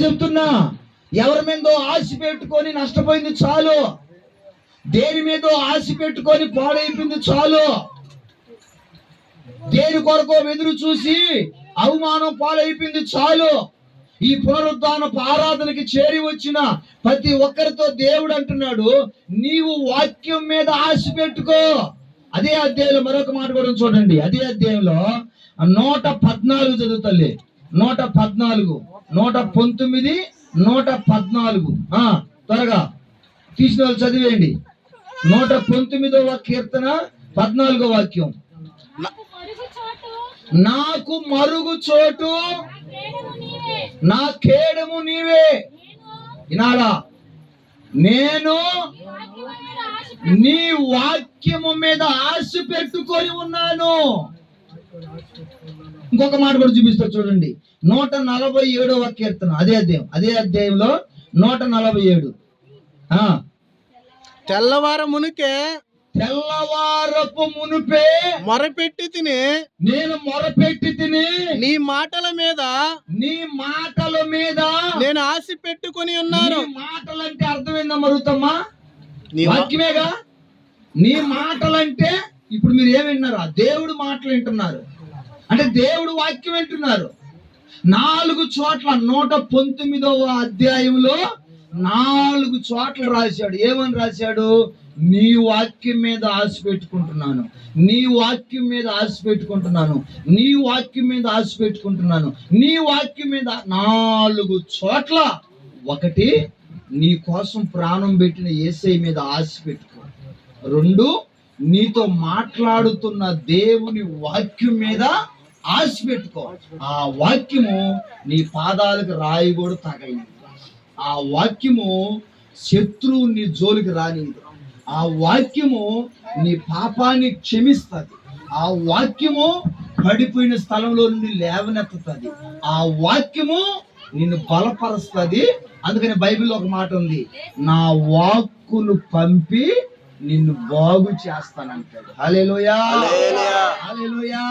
చెప్తున్నా, ఎవరి మీదో ఆశ పెట్టుకొని నష్టపోయింది చాలు, దేని మీదో ఆశ పెట్టుకొని పాడైపోయింది చాలు, దేని కొరకో ఎదురు చూసి అవమానం పాలైపోయింది చాలు. ఈ పునరుద్ధానపు ఆరాధనకి చేరి వచ్చిన ప్రతి ఒక్కరితో దేవుడు అంటున్నాడు, నీవు వాక్యం మీద ఆశ పెట్టుకో. అదే అధ్యాయంలో మరొక మాట కూడా చూడండి. అదే అధ్యాయంలో 114 చదువుతలే, 114, 119, 114. త్వరగా తీసిన వాళ్ళు చదివేయండి. 119వ కీర్తన 14వ వాక్యం. నాకు మరుగు చోటు నా కేడము నీవే. వినాలా? నేను నీ వాక్యము మీద ఆశ పెట్టుకొని ఉన్నాను. ఇంకొక మాట కూడా చూపిస్తా చూడండి. 147వ కీర్తన, అదే అధ్యాయంలో 147. తెల్లవారపు మునిపే మొరపెట్టి తిని, నేను మొరపెట్టి తిని, నీ మాటల మీద నేను ఆశ పెట్టుకొని ఉన్నాను. మాటలంటే అర్థమైందా మరుగుతమ్మా? వాక్యమేగా. నీ మాటలంటే ఇప్పుడు మీరు ఏం విన్నారు? దేవుడు మాటలు వింటున్నారు అంటే దేవుడు వాక్యం వింటున్నారు. 4 చోట్ల 119వ అధ్యాయంలో 4 చోట్ల రాశాడు. ఏమని రాశాడు? నీ వాక్యం మీద ఆశ పెట్టుకుంటున్నాను, నీ వాక్యం మీద ఆశ పెట్టుకుంటున్నాను, నీ వాక్యం మీద ఆశ పెట్టుకుంటున్నాను, నీ వాక్యం మీద 4 చోట్ల. ఒకటి, నీ కోసం ప్రాణం పెట్టిన యేసయ్య మీద ఆశ పెట్టుకో. 2, నీతో మాట్లాడుతున్న దేవుని వాక్యం మీద ఆశ పెట్టుకో. ఆ వాక్యము నీ పాదాలకు రాయి కూడా తగలింది. ఆ వాక్యము శత్రువు నీ జోలికి రానిది. ఆ వాక్యము నీ పాపాన్ని క్షమిస్తుంది. ఆ వాక్యము పడిపోయిన స్థలంలో నుండి లేవనెత్తుతుంది. ఆ వాక్యము నిన్ను బలపరుస్తుంది. అందుకని బైబిల్లో ఒక మాట ఉంది, నా వాక్కును పంపి నిన్ను బాగు చేస్తానంటాడు. హల్లెలూయా, హల్లెలూయా.